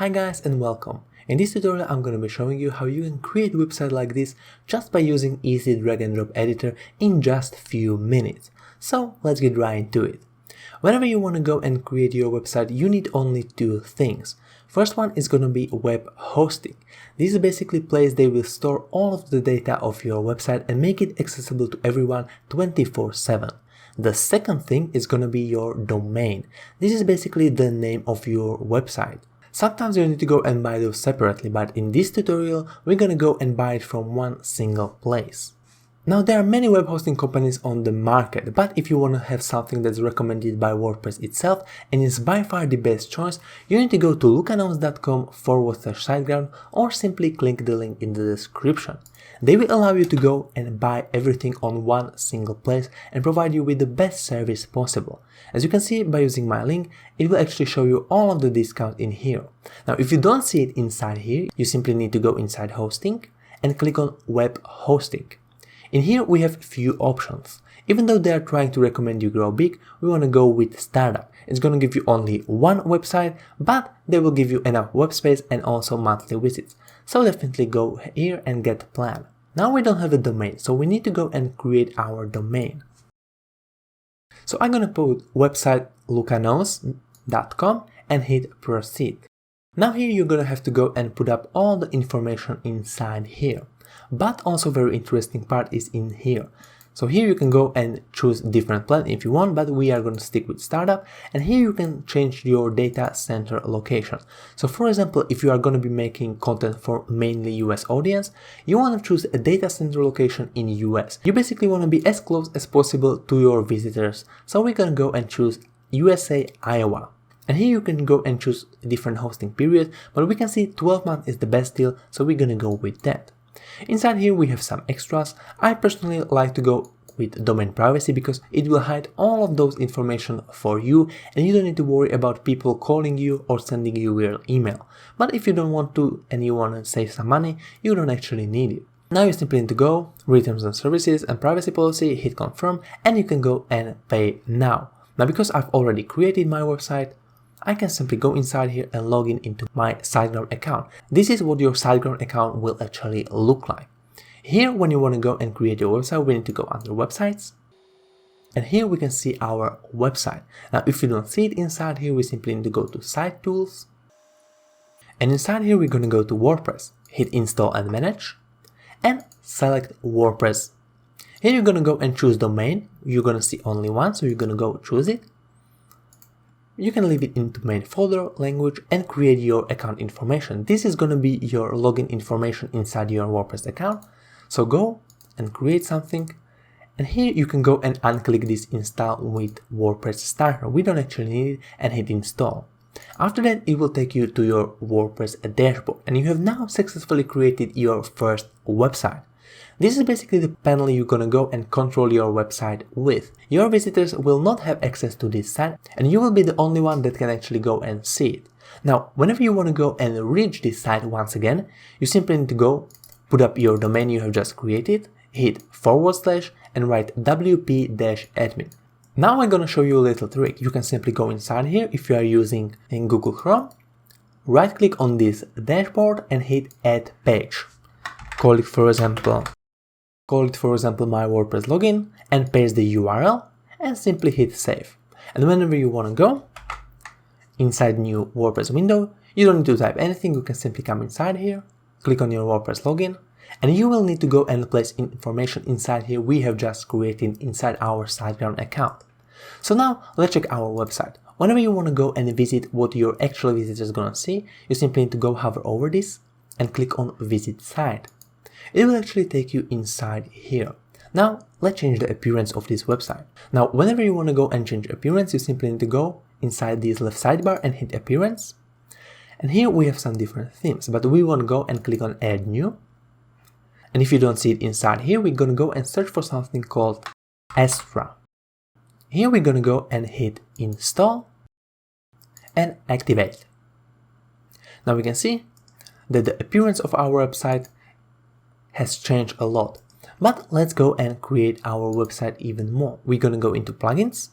Hi guys and welcome. In this tutorial I'm going to be showing you how you can create a website like this just by using easy drag and drop editor in just few minutes. So let's get right into it. Whenever you want to go and create your website, you need only two things. First one is going to be web hosting. This is basically a place they will store all of the data of your website and make it accessible to everyone 24/7. The second thing is going to be your domain. This is basically the name of your website. Sometimes you need to go and buy those separately, but in this tutorial we're going to go and buy it from one single place. Now there are many web hosting companies on the market, but if you want to have something that's recommended by WordPress itself and is by far the best choice, you need to go to lookannouns.com/SiteGround or simply click the link in the description. They will allow you to go and buy everything on one single place and provide you with the best service possible. As you can see by using my link, it will actually show you all of the discounts in here. Now if you don't see it inside here, you simply need to go inside hosting and click on web hosting. In here we have few options. Even though they are trying to recommend you grow big, we want to go with startup. It's going to give you only one website, but they will give you enough web space and also monthly visits. So definitely go here and get a plan. Now we don't have a domain, so we need to go and create our domain. So I'm going to put website lookannouns.com and hit proceed. Now here you're going to have to go and put up all the information inside here. But also very interesting part is in here. So here you can go and choose different plan if you want, but we are going to stick with startup, and here you can change your data center location. So for example, if you are going to be making content for mainly US audience, you want to choose a data center location in US. You basically want to be as close as possible to your visitors. So we're going to go and choose USA, Iowa. And here you can go and choose different hosting period, but we can see 12 months is the best deal, so we're going to go with that. Inside here we have some extras. I personally like to go with domain privacy because it will hide all of those information for you and you don't need to worry about people calling you or sending you your email. But if you don't want to and you want to save some money, you don't actually need it. Now you simply need to go, read terms and services and privacy policy, hit confirm, and you can go and pay now. Now because I've already created my website, I can simply go inside here and log in into my SiteGround account. This is what your SiteGround account will actually look like. Here, when you want to go and create your website, we need to go under websites. And here we can see our website. Now, if you don't see it inside here, we simply need to go to Site Tools. And inside here, we're going to go to WordPress, hit install and manage, and select WordPress. Here you're going to go and choose domain. You're going to see only one, so you're going to go choose it. You can leave it into main folder, language, and create your account information. This is going to be your login information inside your WordPress account. So go and create something. And here you can go and unclick this install with WordPress Starter. We don't actually need it, and hit install. After that, it will take you to your WordPress dashboard. And you have now successfully created your first website. This is basically the panel you're gonna go and control your website with. Your visitors will not have access to this site and you will be the only one that can actually go and see it. Now, whenever you want to go and reach this site once again, you simply need to go, put up your domain you have just created, hit / and write wp-admin. Now I'm gonna show you a little trick. You can simply go inside here if you are using in Google Chrome, right click on this dashboard and hit add page. Call it for example my WordPress login and paste the URL and simply hit save. And whenever you want to go inside new WordPress window, you don't need to type anything, you can simply come inside here, click on your WordPress login, and you will need to go and place information inside here we have just created inside our SiteGround account. So now let's check our website. Whenever you want to go and visit what your actual visitors are gonna see, you simply need to go hover over this and click on visit site. It will actually take you inside here. Now, let's change the appearance of this website. Now, whenever you want to go and change appearance, you simply need to go inside this left sidebar and hit appearance. And here we have some different themes, but we want to go and click on add new. And if you don't see it inside here, we're going to go and search for something called Astra. Here we're going to go and hit install and activate. Now we can see that the appearance of our website has changed a lot. But let's go and create our website even more. We're going to go into plugins.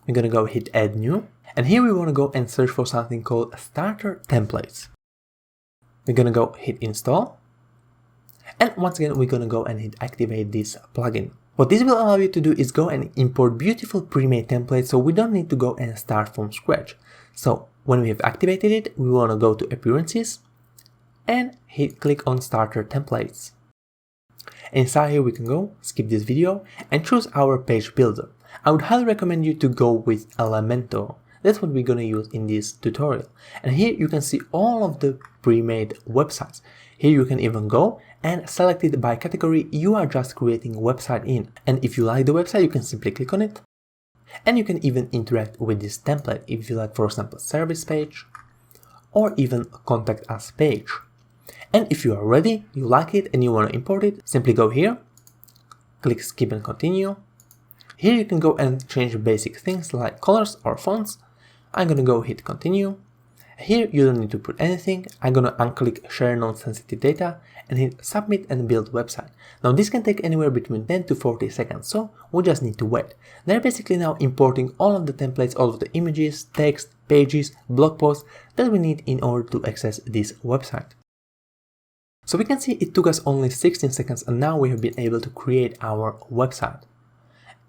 We're going to go hit add new. And here we want to go and search for something called Starter Templates. We're going to go hit install. And once again, we're going to go and hit activate this plugin. What this will allow you to do is go and import beautiful pre-made templates, so we don't need to go and start from scratch. So when we have activated it, we want to go to appearances and click on Starter Templates. Inside here we can go skip this video and choose our page builder. I would highly recommend you to go with Elementor. That's what we're going to use in this tutorial. And here you can see all of the pre-made websites. Here you can even go and select it by category you are just creating a website in. And if you like the website, you can simply click on it. And you can even interact with this template if you like, for example, service page or even contact us page. And if you are ready, you like it and you want to import it, simply go here, click skip and continue. Here you can go and change basic things like colors or fonts. I'm going to go hit continue. Here you don't need to put anything. I'm going to unclick share non-sensitive data and hit submit and build website. Now this can take anywhere between 10 to 40 seconds, so we just need to wait. They're basically now importing all of the templates, all of the images, text, pages, blog posts that we need in order to access this website. So we can see it took us only 16 seconds and now we have been able to create our website.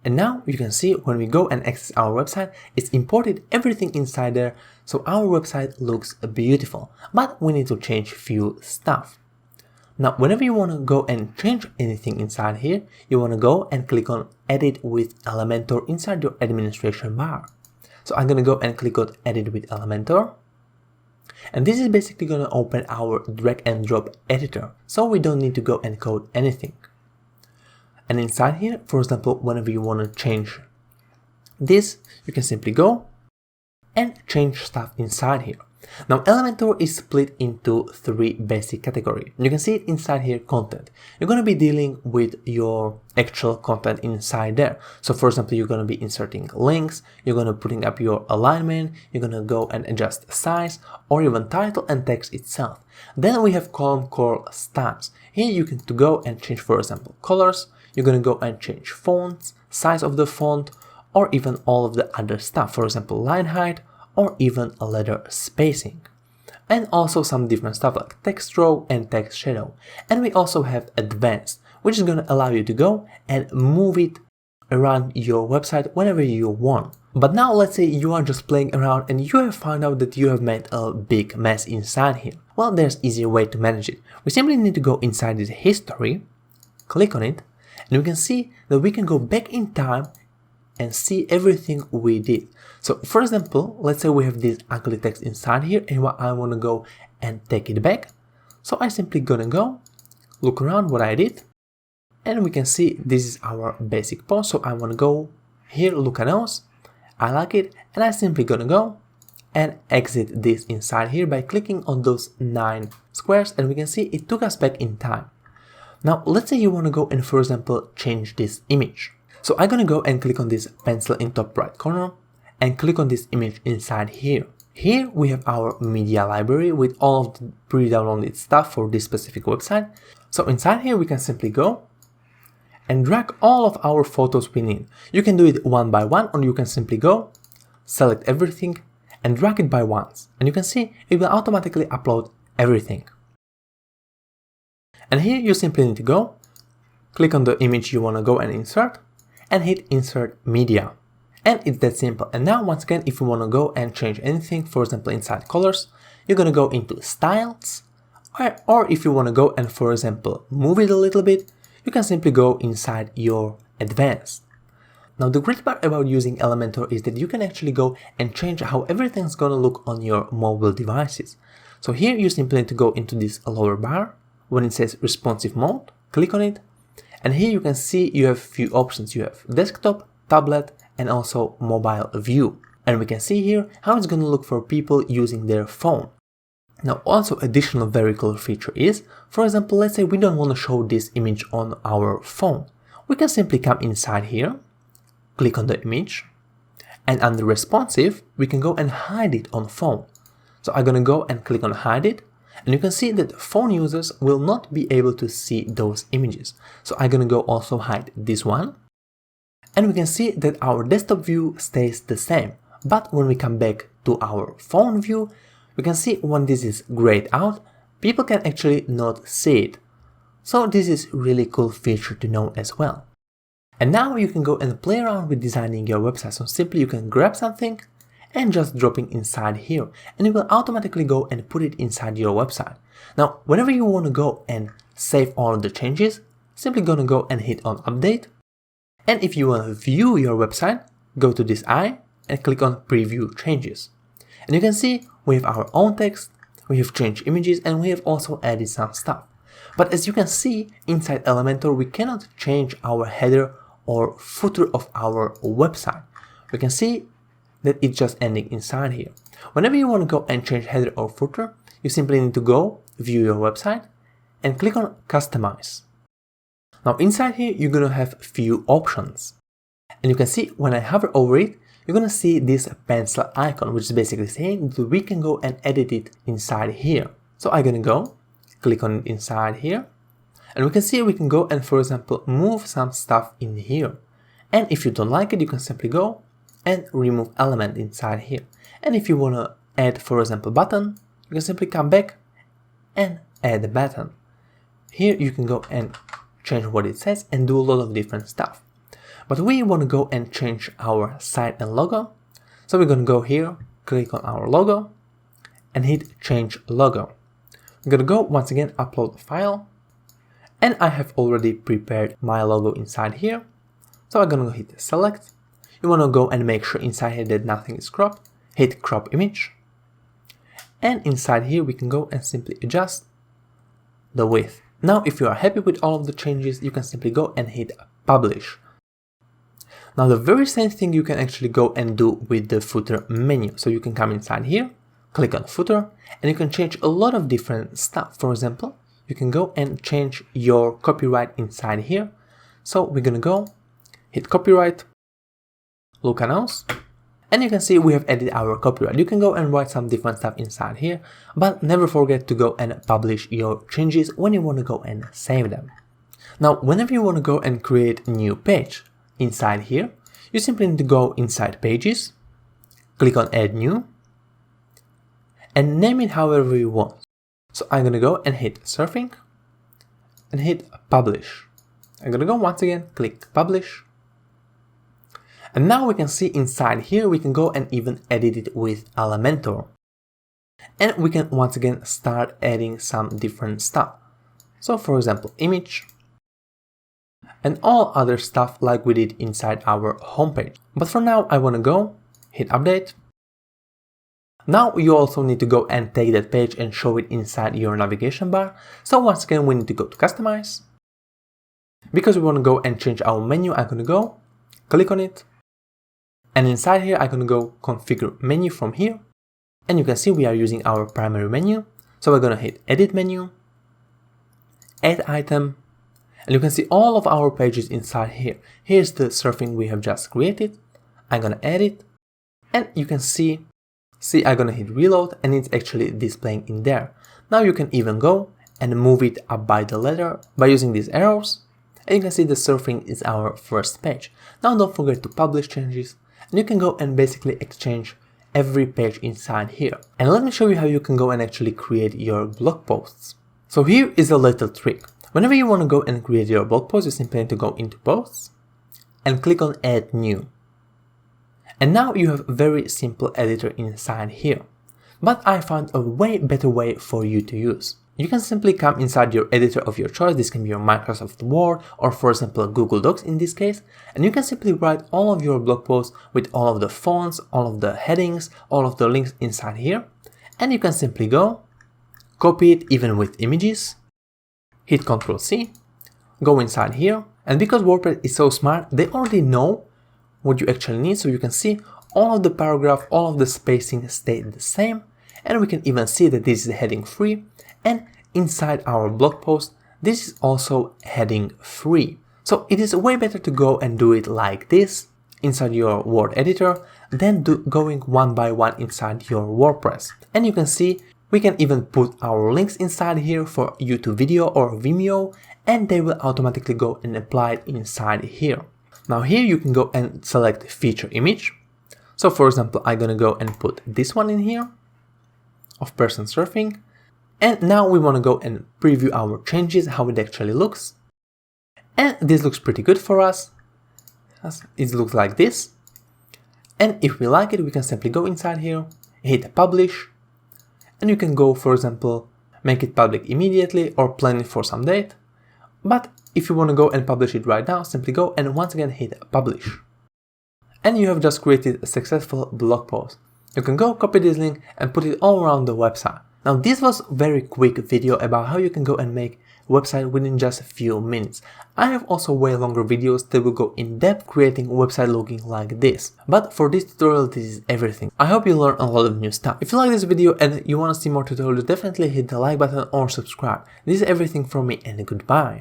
And now you can see when we go and access our website, it's imported everything inside there, so our website looks beautiful, but we need to change few stuff. Now, whenever you want to go and change anything inside here, you want to go and click on Edit with Elementor inside your administration bar. So I'm going to go and click on Edit with Elementor. And this is basically going to open our drag and drop editor, so we don't need to go and code anything. And inside here, for example, whenever you want to change this, you can simply go and change stuff inside here. Now Elementor is split into 3 basic categories. You can see it inside here, content. You're going to be dealing with your actual content inside there. So for example, you're going to be inserting links, you're going to putting up your alignment, you're going to go and adjust size or even title and text itself. Then we have column called styles. Here you can go and change, for example, colors. You're going to go and change fonts, size of the font, or even all of the other stuff, for example, line height, or even a letter spacing. And also some different stuff like text row and text shadow. And we also have advanced, which is going to allow you to go and move it around your website whenever you want. But now let's say you are just playing around and you have found out that you have made a big mess inside here. Well, there's an easier way to manage it. We simply need to go inside this history, click on it, and we can see that we can go back in time and see everything we did. So for example, let's say we have this ugly text inside here and I want to go and take it back. So I simply gonna go look around what I did and we can see this is our basic post. So I want to go here, look at those, I like it, and I simply gonna go and exit this inside here by clicking on those 9 squares and we can see it took us back in time. Now let's say you want to go and, for example, change this image. So I'm gonna go and click on this pencil in top right corner and click on this image inside here. Here we have our media library with all of the pre-downloaded stuff for this specific website. So inside here we can simply go and drag all of our photos we need. You can do it one by one, or you can simply go, select everything and drag it by ones. And you can see it will automatically upload everything. And here you simply need to go, click on the image you want to go and insert, and hit insert media. And it's that simple. And now once again, if you want to go and change anything, for example inside colors, you're going to go into styles, or if you want to go and, for example, move it a little bit, you can simply go inside your advanced. Now the great part about using Elementor is that you can actually go and change how everything's going to look on your mobile devices. So here you simply need to go into this lower bar. When it says responsive mode, click on it, and here you can see you have a few options. You have desktop, tablet, and also mobile view. And we can see here how it's going to look for people using their phone. Now also additional very cool feature is, for example, let's say we don't want to show this image on our phone. We can simply come inside here, click on the image, and under responsive, we can go and hide it on phone. So I'm going to go and click on hide it. And you can see that phone users will not be able to see those images. So I'm going to go also hide this one. And we can see that our desktop view stays the same, But when we come back to our phone view, we can see when this is grayed out, people can actually not see it. So this is really cool feature to know as well. And now you can go and play around with designing your website. So simply you can grab something and just dropping inside here, and it will automatically go and put it inside your website. Now, whenever you want to go and save all of the changes, simply gonna go and hit on update. And if you want to view your website, go to this eye and click on preview changes. And you can see we have our own text, we have changed images, and we have also added some stuff. But as you can see, inside Elementor, we cannot change our header or footer of our website. We can see that it's just ending inside here. Whenever you want to go and change header or footer, you simply need to go view your website and click on customize. Now inside here, you're going to have few options. And you can see when I hover over it, you're going to see this pencil icon, which is basically saying that we can go and edit it inside here. So I'm going to go click on it inside here. And we can see we can go and, for example, move some stuff in here. And if you don't like it, you can simply go and remove element inside here. And if you want to add, for example, button, you can simply come back and add a button. Here you can go and change what it says and do a lot of different stuff. But we want to go and change our site and logo. So we're going to go here, click on our logo and hit change logo. I'm going to go once again, upload file. And I have already prepared my logo inside here. So I'm going to hit select. You want to go and make sure inside here that nothing is cropped. Hit crop image. And inside here, we can go and simply adjust the width. Now, if you are happy with all of the changes, you can simply go and hit publish. Now, the very same thing you can actually go and do with the footer menu. So you can come inside here, click on footer, and you can change a lot of different stuff. For example, you can go and change your copyright inside here. So we're going to go hit copyright, look announce, and you can see we have added our copyright. You can go and write some different stuff inside here, but never forget to go and publish your changes when you want to go and save them. Now, whenever you want to go and create a new page inside here, you simply need to go inside pages, click on add new, and name it however you want. So I'm going to go and hit surfing and hit publish. I'm going to go once again, click publish. And now we can see inside here, we can go and even edit it with Elementor. And we can once again start adding some different stuff. So for example, image and all other stuff like we did inside our homepage. But for now, I want to go hit update. Now you also need to go and take that page and show it inside your navigation bar. So once again, we need to go to customize. Because we want to go and change our menu, I'm going to go click on it. And inside here, I'm going to go configure menu from here. And you can see we are using our primary menu. So we're going to hit edit menu, add item. And you can see all of our pages inside here. Here's the surfing we have just created. I'm going to add it. And you can see I'm going to hit reload and it's actually displaying in there. Now you can even go and move it up by the letter by using these arrows. And you can see the surfing is our first page. Now don't forget to publish changes. And you can go and basically exchange every page inside here. And let me show you how you can go and actually create your blog posts. So here is a little trick. Whenever you want to go and create your blog post, you simply need to go into posts and click on add new. And now you have a very simple editor inside here. But I found a way better way for you to use. You can simply come inside your editor of your choice. This can be your Microsoft Word or for example Google Docs in this case. And you can simply write all of your blog posts with all of the fonts, all of the headings, all of the links inside here. And you can simply go, copy it even with images, hit Ctrl C, go inside here. And because WordPress is so smart, they already know what you actually need. So you can see all of the paragraph, all of the spacing stay the same. And we can even see that this is heading 3. And inside our blog post, this is also heading 3. So it is way better to go and do it like this inside your Word editor than going one by one inside your WordPress. And you can see we can even put our links inside here for YouTube video or Vimeo, and they will automatically go and apply it inside here. Now here you can go and select feature image. So So for example, I'm gonna go and put this one in here of person surfing. And now we want to go and preview our changes, how it actually looks. And this looks pretty good for us. It looks like this. And if we like it, we can simply go inside here, hit publish. And you can go, for example, make it public immediately or plan it for some date. But if you want to go and publish it right now, simply go and once again hit publish. And you have just created a successful blog post. You can go copy this link and put it all around the website. Now this was a very quick video about how you can go and make a website within just a few minutes. I have also way longer videos that will go in depth creating a website looking like this. But for this tutorial, this is everything. I hope you learned a lot of new stuff. If you like this video and you want to see more tutorials, definitely hit the like button or subscribe. This is everything from me and goodbye.